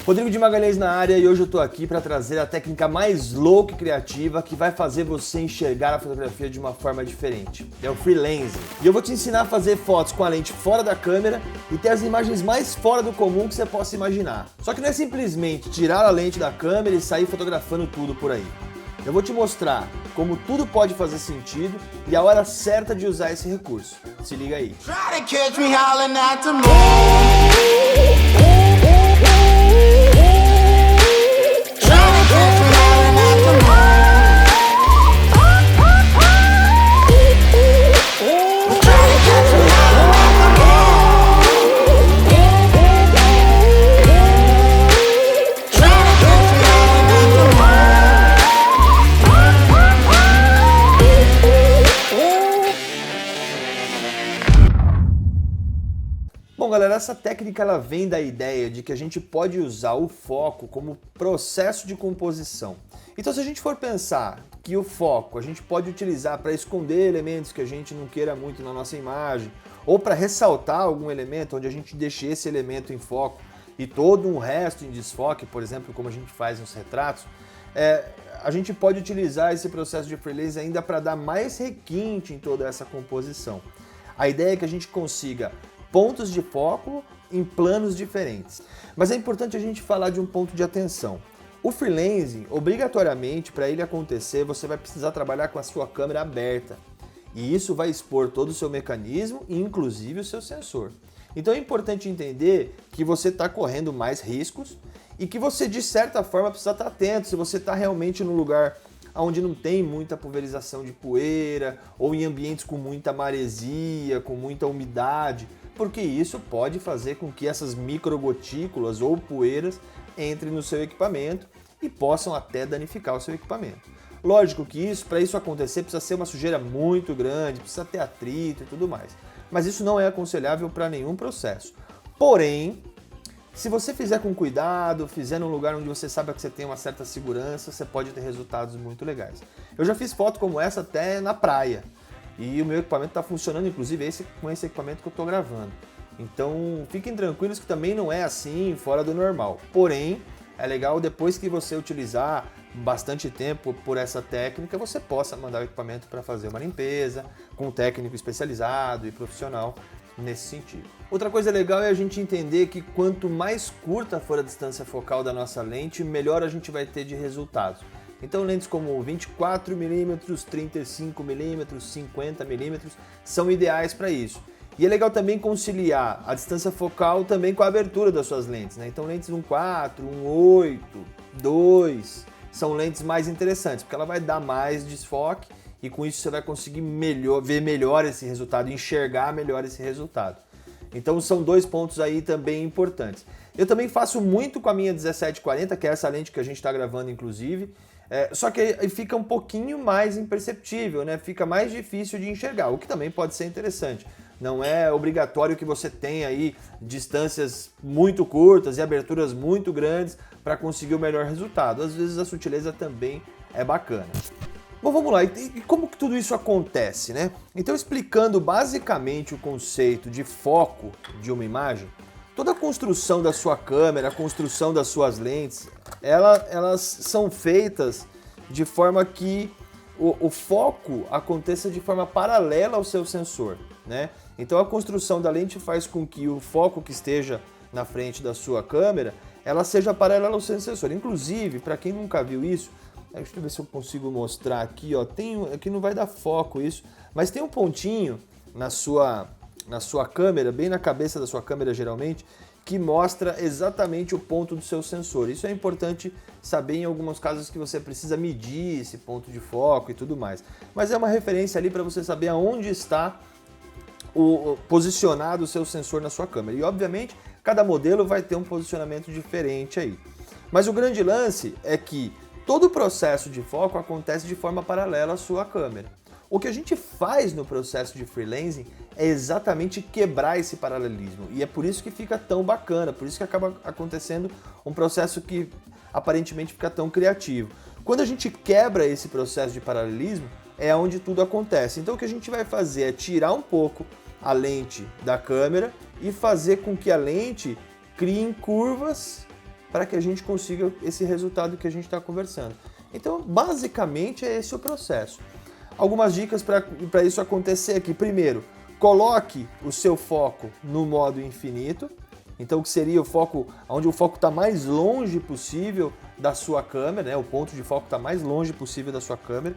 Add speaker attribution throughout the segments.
Speaker 1: Rodrigo de Magalhães na área e hoje eu tô aqui para trazer a técnica mais louca e criativa que vai fazer você enxergar a fotografia de uma forma diferente. É o freelancing. E eu vou te ensinar a fazer fotos com a lente fora da câmera e ter as imagens mais fora do comum que você possa imaginar. Só que não é simplesmente tirar a lente da câmera e sair fotografando tudo por aí. Eu vou te mostrar como tudo pode fazer sentido e a hora certa de usar esse recurso. Se liga aí. Bom, galera, essa técnica ela vem da ideia de que a gente pode usar o foco como processo de composição. Então, se a gente for pensar que o foco a gente pode utilizar para esconder elementos que a gente não queira muito na nossa imagem, ou para ressaltar algum elemento onde a gente deixe esse elemento em foco e todo o resto em desfoque, por exemplo, como a gente faz nos retratos, a gente pode utilizar esse processo de freelancing ainda para dar mais requinte em toda essa composição. A ideia é que a gente consiga pontos de foco em planos diferentes. Mas é importante a gente falar de um ponto de atenção. O freelancing, obrigatoriamente, para ele acontecer, você vai precisar trabalhar com a sua câmera aberta. E isso vai expor todo o seu mecanismo e inclusive o seu sensor. Então é importante entender que você está correndo mais riscos e que você, de certa forma, precisa estar atento se você está realmente num lugar onde não tem muita pulverização de poeira ou em ambientes com muita maresia, com muita umidade, porque isso pode fazer com que essas microgotículas ou poeiras entrem no seu equipamento e possam até danificar o seu equipamento. Lógico que para isso acontecer, precisa ser uma sujeira muito grande, precisa ter atrito e tudo mais. Mas isso não é aconselhável para nenhum processo. Porém, se você fizer com cuidado, fizer num lugar onde você sabe que você tem uma certa segurança, você pode ter resultados muito legais. Eu já fiz foto como essa até na praia. E o meu equipamento está funcionando, inclusive, com esse equipamento que eu estou gravando. Então, fiquem tranquilos que também não é assim, fora do normal. Porém, é legal depois que você utilizar bastante tempo por essa técnica, você possa mandar o equipamento para fazer uma limpeza, com um técnico especializado e profissional nesse sentido. Outra coisa legal é a gente entender que quanto mais curta for a distância focal da nossa lente, melhor a gente vai ter de resultados. Então lentes como 24mm, 35mm, 50mm são ideais para isso. E é legal também conciliar a distância focal também com a abertura das suas lentes, né? Então lentes 1.4, 1.8, 2 são lentes mais interessantes, porque ela vai dar mais desfoque e com isso você vai conseguir ver melhor esse resultado, enxergar melhor esse resultado. Então são dois pontos aí também importantes. Eu também faço muito com a minha 1740, que é essa lente que a gente está gravando inclusive, só que fica um pouquinho mais imperceptível, né? Fica mais difícil de enxergar, o que também pode ser interessante. Não é obrigatório que você tenha aí distâncias muito curtas e aberturas muito grandes para conseguir o melhor resultado. Às vezes a sutileza também é bacana. Bom, vamos lá, e como que tudo isso acontece, né? Então, explicando basicamente o conceito de foco de uma imagem, toda a construção da sua câmera, a construção das suas lentes, elas são feitas de forma que o foco aconteça de forma paralela ao seu sensor, né? Então a construção da lente faz com que o foco que esteja na frente da sua câmera, ela seja paralela ao seu sensor. Inclusive, para quem nunca viu isso, deixa eu ver se eu consigo mostrar aqui, ó, aqui não vai dar foco isso, mas tem um pontinho na sua câmera, bem na cabeça da sua câmera geralmente, que mostra exatamente o ponto do seu sensor. Isso é importante saber em alguns casos que você precisa medir esse ponto de foco e tudo mais. Mas é uma referência ali para você saber aonde está posicionado o seu sensor na sua câmera. E obviamente cada modelo vai ter um posicionamento diferente aí. Mas o grande lance é que todo o processo de foco acontece de forma paralela à sua câmera. O que a gente faz no processo de freelancing é exatamente quebrar esse paralelismo. E é por isso que fica tão bacana, por isso que acaba acontecendo um processo que aparentemente fica tão criativo. Quando a gente quebra esse processo de paralelismo, é onde tudo acontece. Então o que a gente vai fazer é tirar um pouco a lente da câmera e fazer com que a lente crie curvas para que a gente consiga esse resultado que a gente está conversando. Então, basicamente, é esse o processo. Algumas dicas para isso acontecer aqui. Primeiro, coloque o seu foco no modo infinito. Então, que seria o foco, onde o foco está mais longe possível da sua câmera, né? O ponto de foco está mais longe possível da sua câmera.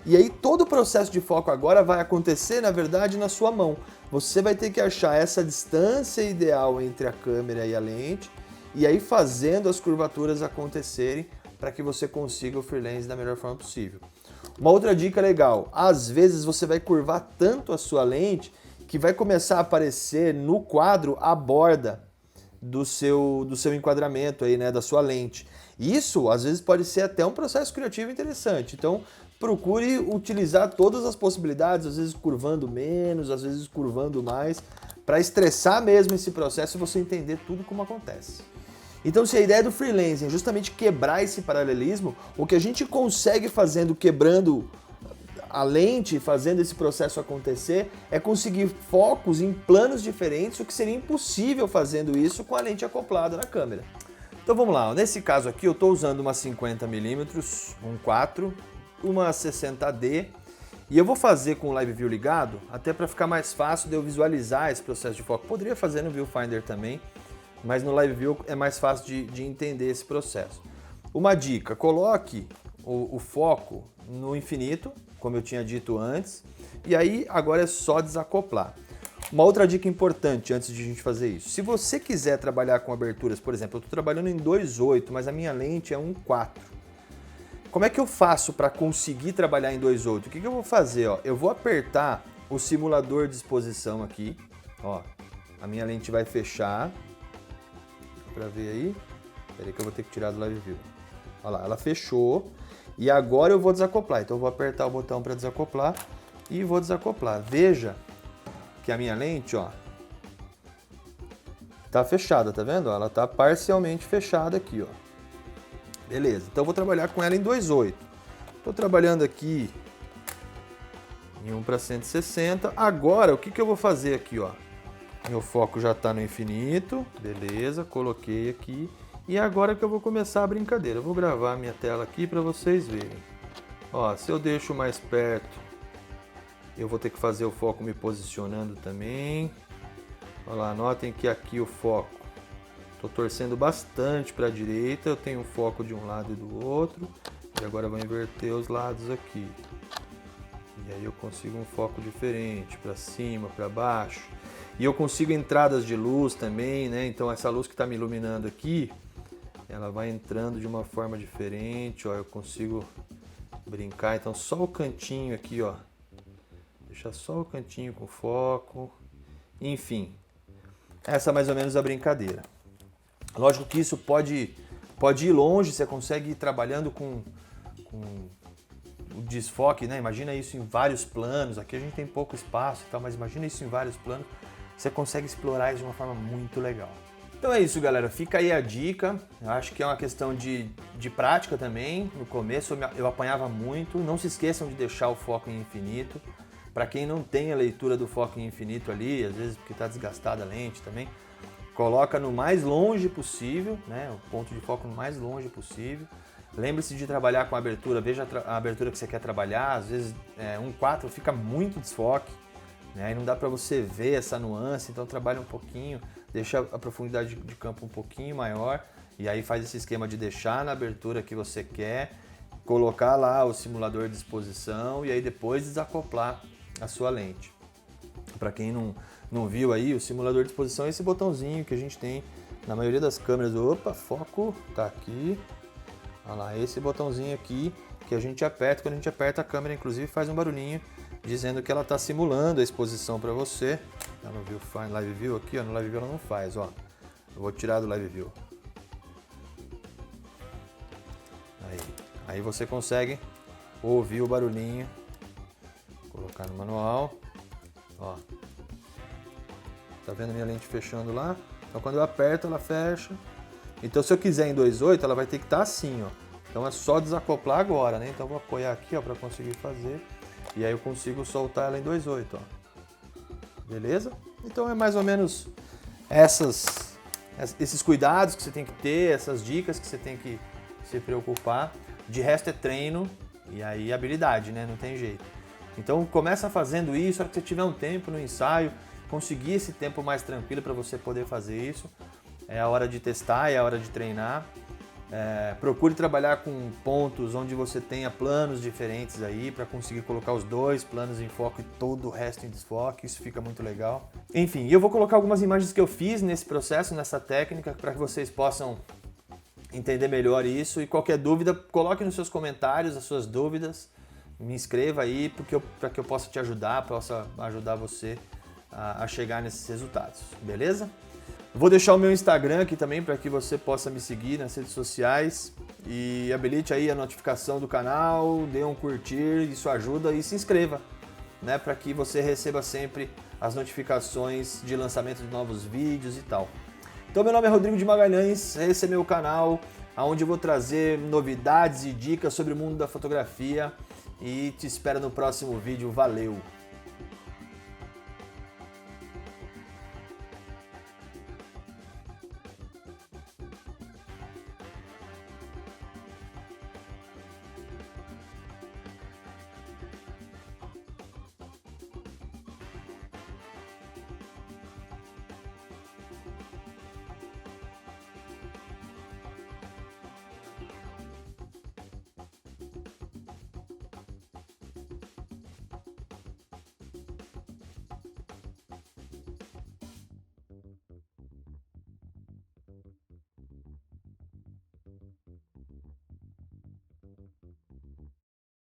Speaker 1: E aí todo o processo de foco agora vai acontecer, na verdade, na sua mão. Você vai ter que achar essa distância ideal entre a câmera e a lente, e aí fazendo as curvaturas acontecerem para que você consiga o free lens da melhor forma possível. Uma outra dica legal, às vezes você vai curvar tanto a sua lente que vai começar a aparecer no quadro a borda do seu enquadramento aí, né, da sua lente. Isso, às vezes, pode ser até um processo criativo interessante. Então, procure utilizar todas as possibilidades, às vezes curvando menos, às vezes curvando mais, para estressar mesmo esse processo e você entender tudo como acontece. Então, se a ideia do free lens é justamente quebrar esse paralelismo, o que a gente consegue fazendo, quebrando a lente, fazendo esse processo acontecer, é conseguir focos em planos diferentes, o que seria impossível fazendo isso com a lente acoplada na câmera. Então vamos lá, nesse caso aqui eu estou usando uma 50mm 1.4, uma 60D, e eu vou fazer com o Live View ligado, até para ficar mais fácil de eu visualizar esse processo de foco. Poderia fazer no Viewfinder também, mas no Live View é mais fácil de entender esse processo. Uma dica, coloque o foco no infinito, como eu tinha dito antes, e aí agora é só desacoplar. Uma outra dica importante antes de a gente fazer isso, se você quiser trabalhar com aberturas, por exemplo, eu estou trabalhando em 2.8, mas a minha lente é 1.4. Como é que eu faço para conseguir trabalhar em 2.8? O que eu vou fazer? Ó? Eu vou apertar o simulador de exposição aqui, ó, a minha lente vai fechar, para ver aí, peraí que eu vou ter que tirar do Live View. Olha lá, ela fechou. E agora eu vou desacoplar, então eu vou apertar o botão para desacoplar e vou desacoplar. Veja que a minha lente, ó, tá fechada, tá vendo? Ela tá parcialmente fechada aqui, ó. Beleza, então eu vou trabalhar com ela em 2.8. Tô trabalhando aqui em 1:160. Agora, o que eu vou fazer aqui, ó? Meu foco já tá no infinito, beleza, coloquei aqui. E agora que eu vou começar a brincadeira. Eu vou gravar a minha tela aqui para vocês verem. Ó, se eu deixo mais perto, eu vou ter que fazer o foco me posicionando também. Olha lá, notem que aqui o foco, estou torcendo bastante para a direita. Eu tenho um foco de um lado e do outro. E agora eu vou inverter os lados aqui. E aí eu consigo um foco diferente, para cima, para baixo. E eu consigo entradas de luz também, né? Então essa luz que está me iluminando aqui, ela vai entrando de uma forma diferente, ó, eu consigo brincar, então só o cantinho aqui, ó, deixar só o cantinho com foco, enfim, essa é mais ou menos a brincadeira. Lógico que isso pode ir longe, você consegue ir trabalhando com o desfoque, né? Imagina isso em vários planos, aqui a gente tem pouco espaço e tal, mas imagina isso em vários planos, você consegue explorar isso de uma forma muito legal. Então é isso, galera. Fica aí a dica. Eu acho que é uma questão de prática também. No começo eu apanhava muito. Não se esqueçam de deixar o foco em infinito. Para quem não tem a leitura do foco em infinito ali, às vezes porque está desgastada a lente também, coloca no mais longe possível, né? O ponto de foco no mais longe possível. Lembre-se de trabalhar com a abertura. Veja a abertura que você quer trabalhar. Às vezes 1.4 fica muito desfoque, né? E não dá para você ver essa nuance. Então trabalha um pouquinho. Deixa a profundidade de campo um pouquinho maior e aí faz esse esquema de deixar na abertura que você quer, colocar lá o simulador de exposição e aí depois desacoplar a sua lente. Para quem não viu aí, o simulador de exposição é esse botãozinho que a gente tem na maioria das câmeras. Opa, foco, tá aqui. Olha lá, esse botãozinho aqui que a gente aperta, quando a gente aperta a câmera inclusive faz um barulhinho dizendo que ela está simulando a exposição para você. No Viewfinder, Live View aqui, ó, no Live View ela não faz, ó. Eu vou tirar do Live View. Aí você consegue ouvir o barulhinho. Colocar no manual, ó. Tá vendo minha lente fechando lá? Então quando eu aperto ela fecha. Então se eu quiser em 2.8 ela vai ter que estar assim, ó. Então é só desacoplar agora, né? Então eu vou apoiar aqui, ó, para conseguir fazer. E aí eu consigo soltar ela em 2.8, ó. Beleza? Então é mais ou menos esses cuidados que você tem que ter, essas dicas que você tem que se preocupar. De resto é treino e aí habilidade, né? Não tem jeito. Então começa fazendo isso, a hora que você tiver um tempo no ensaio, conseguir esse tempo mais tranquilo para você poder fazer isso. É a hora de testar, é a hora de treinar. Procure trabalhar com pontos onde você tenha planos diferentes aí para conseguir colocar os dois planos em foco e todo o resto em desfoque, isso fica muito legal. Enfim, eu vou colocar algumas imagens que eu fiz nesse processo, nessa técnica, para que vocês possam entender melhor isso. E qualquer dúvida, coloque nos seus comentários as suas dúvidas, me inscreva aí para que eu possa te ajudar, possa ajudar você a chegar nesses resultados, beleza? Vou deixar o meu Instagram aqui também para que você possa me seguir nas redes sociais e habilite aí a notificação do canal, dê um curtir, isso ajuda, e se inscreva, né, para que você receba sempre as notificações de lançamento de novos vídeos e tal. Então meu nome é Rodrigo de Magalhães, esse é meu canal, onde eu vou trazer novidades e dicas sobre o mundo da fotografia e te espero no próximo vídeo. Valeu!